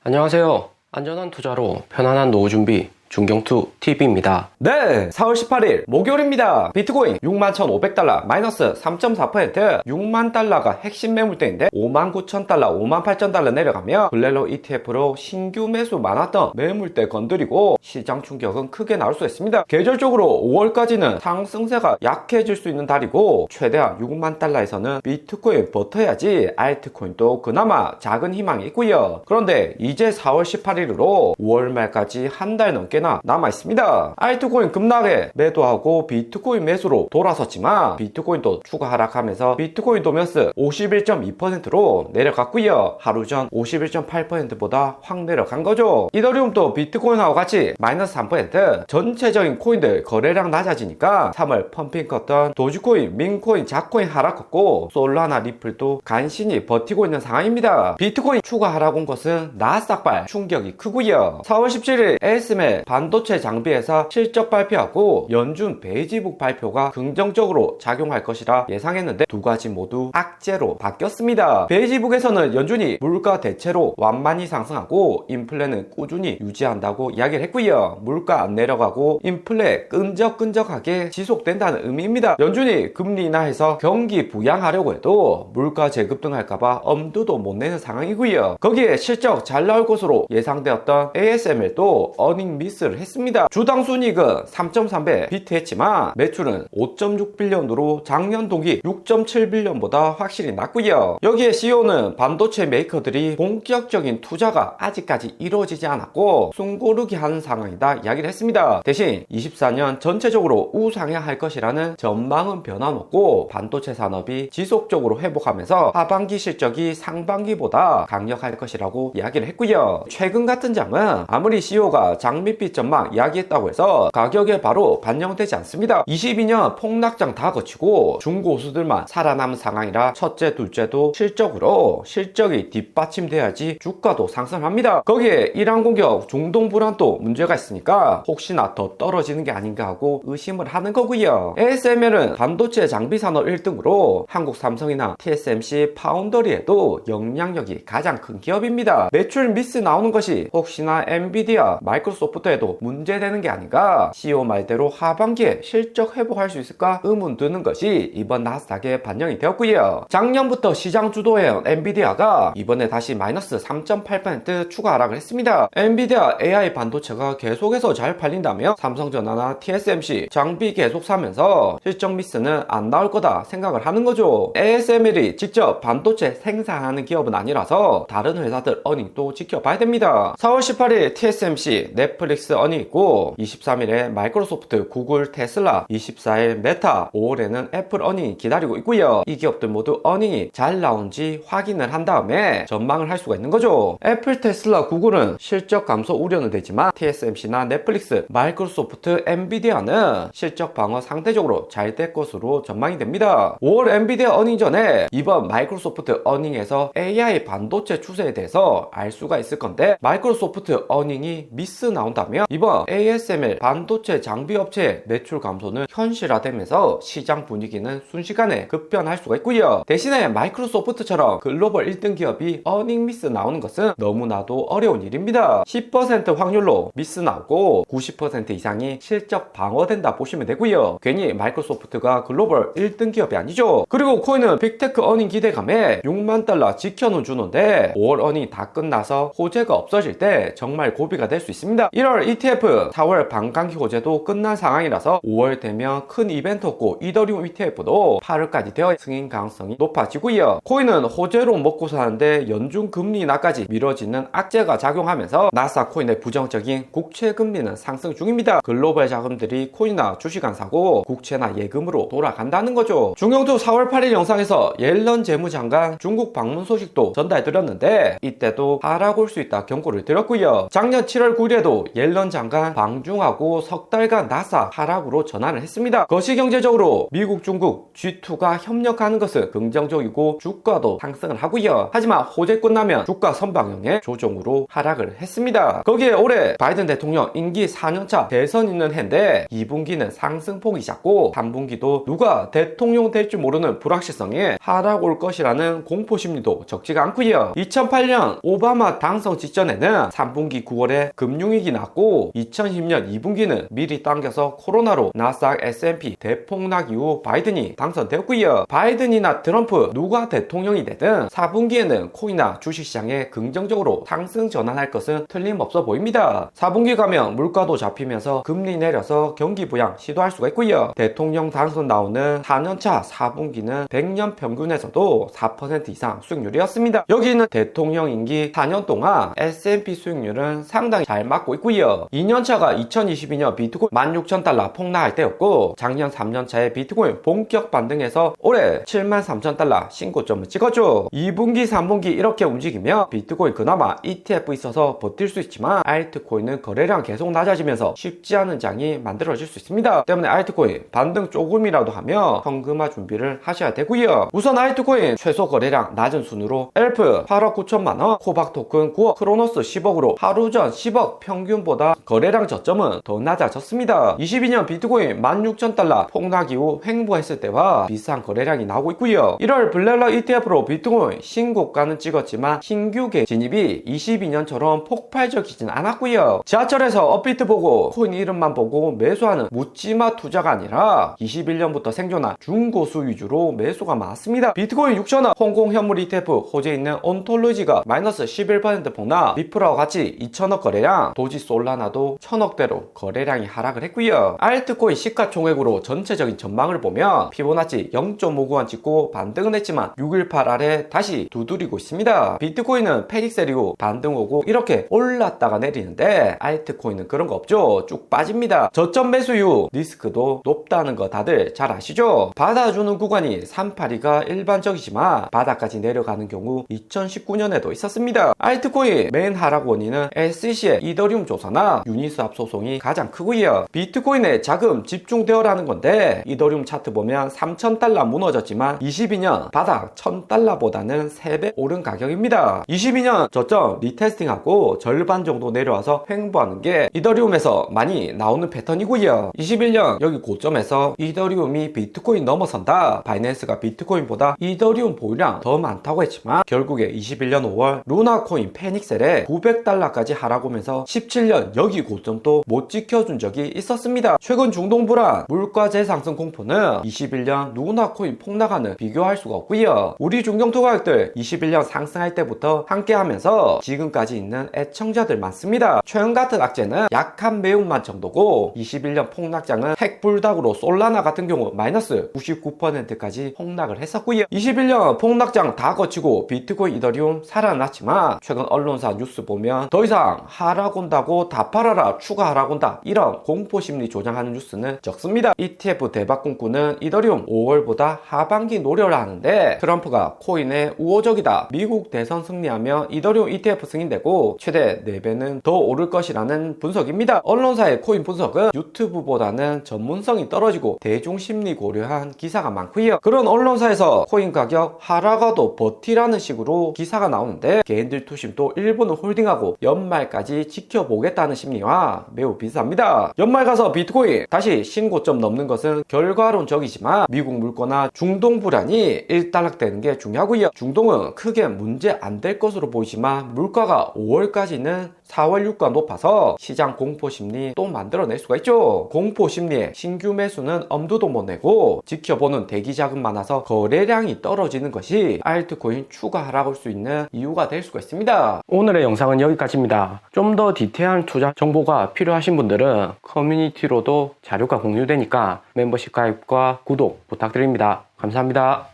안녕하세요. 안전한 투자로 편안한 노후 준비 중경투TV입니다. 네, 4월 18일 목요일입니다. 비트코인 61,500달러 마이너스 3.4%, 6만 달러가 핵심 매물대인데 59,000달러, 58,000달러 내려가며 블렐로 ETF로 신규 매수 많았던 매물대 건드리고 시장 충격은 크게 나올 수 있습니다. 계절적으로 5월까지는 상승세가 약해질 수 있는 달이고 최대한 6만 달러에서는 비트코인 버텨야지 알트코인도 그나마 작은 희망이 있고요. 그런데 이제 4월 18일으로 5월 말까지 한 달 넘게 남아 있습니다. 알트코인 급락에 매도하고 비트코인 매수로 돌아섰지만 비트코인도 추가 하락하면서 비트코인 도면스 51.2%로 내려갔고요. 하루 전 51.8%보다 확 내려간 거죠. 이더리움도 비트코인하고 같이 마이너스 3%, 전체적인 코인들 거래량 낮아지니까 3월 펌핑 컸던 도지코인, 민코인, 자코인 하락 컸고 솔라나 리플도 간신히 버티고 있는 상황입니다. 비트코인 추가 하락 온 것은 나스닥발 충격이 크고요. 4월 17일 ASML 반도체 장비회사 실적 발표하고 연준 베이지북 발표가 긍정적으로 작용할 것이라 예상했는데 두 가지 모두 악재로 바뀌었습니다. 베이지북에서는 연준이 물가 대체로 완만히 상승하고 인플레는 꾸준히 유지한다고 이야기를 했고요. 물가 안 내려가고 인플레 끈적끈적하게 지속된다는 의미입니다. 연준이 금리 인하해서 경기 부양하려고 해도 물가 제급 등 할까봐 엄두도 못 내는 상황이고요. 거기에 실적 잘 나올 것으로 예상되었던 ASML도 어닝 미스를 했습니다. 주당 순이익은 3.3배 비트했지만 매출은 5.6빌리언으로 작년 동기 6.7빌리언보다 확실히 낮고요. 여기에 CEO는 반도체 메이커들이 본격적인 투자가 아직까지 이루어지지 않았고 숨고르기 하는 상황이다 이야기를 했습니다. 대신 24년 전체적으로 우상향할 것이라는 전망은 변함없고 반도체 산업이 지속적으로 회복하면서 하반기 실적이 상반기보다 강력할 것이라고 이야기를 했고요. 최근 같은 장은 아무리 CEO가 장밋빛 전망 이야기했다고 해서 가격에 바로 반영되지 않습니다. 22년 폭락장 다 거치고 중고수들만 살아남은 상황이라 첫째 둘째도 실적으로 실적이 뒷받침돼야지 주가도 상승합니다. 거기에 이란 공격 중동 불안도 문제가 있으니까 혹시나 더 떨어지는 게 아닌가 하고 의심을 하는 거고요. ASML은 반도체 장비 산업 1등으로 한국 삼성이나 TSMC 파운더리에도 영향력이 가장 큰 기업입니다. 매출 미스 나오는 것이 혹시나 엔비디아, 마이크로소프트에도 문제되는 게 아닌가. CEO 말대로 하반기에 실적 회복할 수 있을까 의문 드는 것이 이번 나스닥에 반영이 되었고요. 작년부터 시장 주도해온 엔비디아가 이번에 다시 마이너스 3.8% 추가 하락을 했습니다. 엔비디아 AI 반도체가 계속해서 잘 팔린다며 삼성전자나 TSMC 장비 계속 사면서 실적 미스는 안 나올 거다 생각을 하는 거죠. ASML이 직접 반도체 생산하는 기업은 아니라서 다른 회사들 어닝도 지켜봐야 됩니다. 4월 18일 TSMC, 넷플릭스 어닝 있고 23일에 마이크로소프트, 구글, 테슬라, 24일 메타, 5월에는 애플 어닝이 기다리고 있고요. 이 기업들 모두 어닝이 잘 나온지 확인을 한 다음에 전망을 할 수가 있는 거죠. 애플, 테슬라, 구글은 실적 감소 우려는 되지만 TSMC나 넷플릭스, 마이크로소프트, 엔비디아는 실적 방어 상대적으로 잘 될 것으로 전망이 됩니다. 5월 엔비디아 어닝 전에 이번 마이크로소프트 어닝에서 AI 반도체 추세에 대해서 알 수가 있을 건데 마이크로소프트 어닝이 미스 나온다면 이번 ASML 반도체 장비 업체의 매출 감소는 현실화되면서 시장 분위기는 순식간에 급변할 수가 있고요. 대신에 마이크로소프트처럼 글로벌 1등 기업이 어닝 미스 나오는 것은 너무나도 어려운 일입니다. 10% 확률로 미스 나오고 90% 이상이 실적 방어된다 보시면 되고요. 괜히 마이크로소프트가 글로벌 1등 기업이 아니죠. 그리고 코인은 빅테크 어닝 기대감에 6만 달러 지켜는 주는데 5월 어닝 다 끝나서 호재가 없어질 때 정말 고비가 될 수 있습니다. 1월 ETF, 4월 반감기 호재도 끝난 상황이라서 5월 되면 큰 이벤트 없고 이더리움 ETF도 8월까지 되어 승인 가능성이 높아지고요. 코인은 호재로 먹고 사는데 연준 금리 인하까지 미뤄지는 악재가 작용하면서 나스닥 코인의 부정적인 국채 금리는 상승 중입니다. 글로벌 자금들이 코인이나 주식 안 사고 국채나 예금으로 돌아간다는 거죠. 중경투 4월 8일 영상에서 옐런 재무장관 중국 방문 소식도 전달드렸는데 이때도 하락 올 수 있다 경고를 드렸고요. 작년 7월 9일에도 옐런 옐런 장관 방중하고 석 달간 나사 하락으로 전환을 했습니다. 거시경제적으로 미국, 중국 G2가 협력하는 것은 긍정적이고 주가도 상승을 하고요. 하지만 호재 끝나면 주가 선방형의 조정으로 하락을 했습니다. 거기에 올해 바이든 대통령 임기 4년차 대선 있는 해인데 2분기는 상승폭이 작고 3분기도 누가 대통령 될지 모르는 불확실성에 하락 올 것이라는 공포심리도 적지가 않고요. 2008년 오바마 당선 직전에는 3분기 9월에 금융위기 났고 2010년 2분기는 미리 당겨서 코로나로 나스닥 S&P 대폭락 이후 바이든이 당선되었고요. 바이든이나 트럼프 누가 대통령이 되든 4분기에는 코인이나 주식시장에 긍정적으로 상승 전환할 것은 틀림없어 보입니다. 4분기 가면 물가도 잡히면서 금리 내려서 경기 부양 시도할 수가 있고요. 대통령 당선 나오는 4년차 4분기는 100년 평균에서도 4% 이상 수익률이었습니다. 여기는 대통령 임기 4년 동안 S&P 수익률은 상당히 잘 맞고 있고요. 2년차가 2022년 비트코인 16,000달러 폭락할 때였고 작년 3년차에 비트코인 본격 반등해서 올해 73,000달러 신고점을 찍었죠. 2분기 3분기 이렇게 움직이며 비트코인 그나마 ETF 있어서 버틸 수 있지만 알트코인은 거래량 계속 낮아지면서 쉽지 않은 장이 만들어질 수 있습니다. 때문에 알트코인 반등 조금이라도 하며 현금화 준비를 하셔야 되고요. 우선 알트코인 최소 거래량 낮은 순으로 엘프 8억 9천만원, 코박 토큰 9억, 크로노스 10억으로 하루 전 10억 평균보다 거래량 저점은 더 낮아졌습니다. 22년 비트코인 16,000달러 폭락 이후 횡보했을 때와 비슷한 거래량이 나오고 있고요. 1월 블렐러 ETF로 비트코인 신고가는 찍었지만 신규 진입이 22년처럼 폭발적이진 않았고요. 지하철에서 업비트 보고 코인 이름만 보고 매수하는 묻지마 투자가 아니라 21년부터 생존한 중고수 위주로 매수가 많았습니다. 비트코인 6천억, 홍콩 현물 ETF 호재 있는 온톨로지가 마이너스 11% 폭락, 리플하고 같이 2천억 거래량, 도지 솔라나도 1,000억대로 거래량이 하락을 했고요. 알트코인 시가총액으로 전체적인 전망을 보면 피보나치 0.59원 찍고 반등은 했지만 618 아래 다시 두드리고 있습니다. 비트코인은 패닉셀 이후 반등 오고 이렇게 올랐다가 내리는데 알트코인은 그런 거 없죠. 쭉 빠집니다. 저점 매수 이후 리스크도 높다는 거 다들 잘 아시죠? 받아주는 구간이 382가 일반적이지만 바닥까지 내려가는 경우 2019년에도 있었습니다. 알트코인 메인 하락 원인은 SEC의 이더리움 조사나 유니스왑 소송이 가장 크고요. 비트코인에 자금 집중되어라는 건데 이더리움 차트 보면 3,000달러 무너졌지만 22년 바닥 1,000달러보다는 3배 오른 가격입니다. 22년 저점 리테스팅하고 절반 정도 내려와서 횡보하는 게 이더리움에서 많이 나오는 패턴이고요. 21년 여기 고점에서 이더리움이 비트코인 넘어선다, 바이낸스가 비트코인보다 이더리움 보유량 더 많다고 했지만 결국에 21년 5월 루나코인 패닉셀에 900달러까지 하락 오면서 17년 여기 고점도 못 지켜준 적이 있었습니다. 최근 중동 불안, 물가재 상승 공포는 21년 루나코인 폭락하는 비교할 수가 없고요. 우리 중경투 가격들 21년 상승할 때부터 함께 하면서 지금까지 있는 애청자들 많습니다. 최근 같은 악재는 약한 매운맛 정도고 21년 폭락장은 핵불닭으로 솔라나 같은 경우 마이너스 99%까지 폭락을 했었고요. 21년 폭락장 다 거치고 비트코인 이더리움 살아났지만 최근 언론사 뉴스 보면 더 이상 하락 온다고 다 팔아라, 추가 하락 온다 이런 공포심리 조장하는 뉴스는 적습니다. ETF 대박 꿈꾸는 이더리움 5월보다 하반기 노려라 하는데 트럼프가 코인에 우호적이다, 미국 대선 승리하며 이더리움 ETF 승인되고 최대 4배는 더 오를 것이라는 분석입니다. 언론사의 코인 분석은 유튜브보다는 전문성이 떨어지고 대중심리 고려한 기사가 많고요. 그런 언론사에서 코인 가격 하락와도 버티라는 식으로 기사가 나오는데 개인들 투심도 일본을 홀딩하고 연말까지 지켜보겠다는 심리와 매우 비슷합니다. 연말 가서 비트코인 다시 신고점 넘는 것은 결과론적이지만 미국 물가나 중동 불안이 일단락되는 게 중요하고요. 중동은 크게 문제 안 될 것으로 보이지만 물가가 5월까지는 4월 유가 높아서 시장 공포심리 또 만들어낼 수가 있죠. 공포심리에 신규 매수는 엄두도 못 내고 지켜보는 대기 자금 많아서 거래량이 떨어지는 것이 알트코인 추가 하락할 수 있는 이유가 될 수가 있습니다. 오늘의 영상은 여기까지입니다. 좀 더 디테일한 투자 정보가 필요하신 분들은 커뮤니티로도 자료가 공유되니까 멤버십 가입과 구독 부탁드립니다. 감사합니다.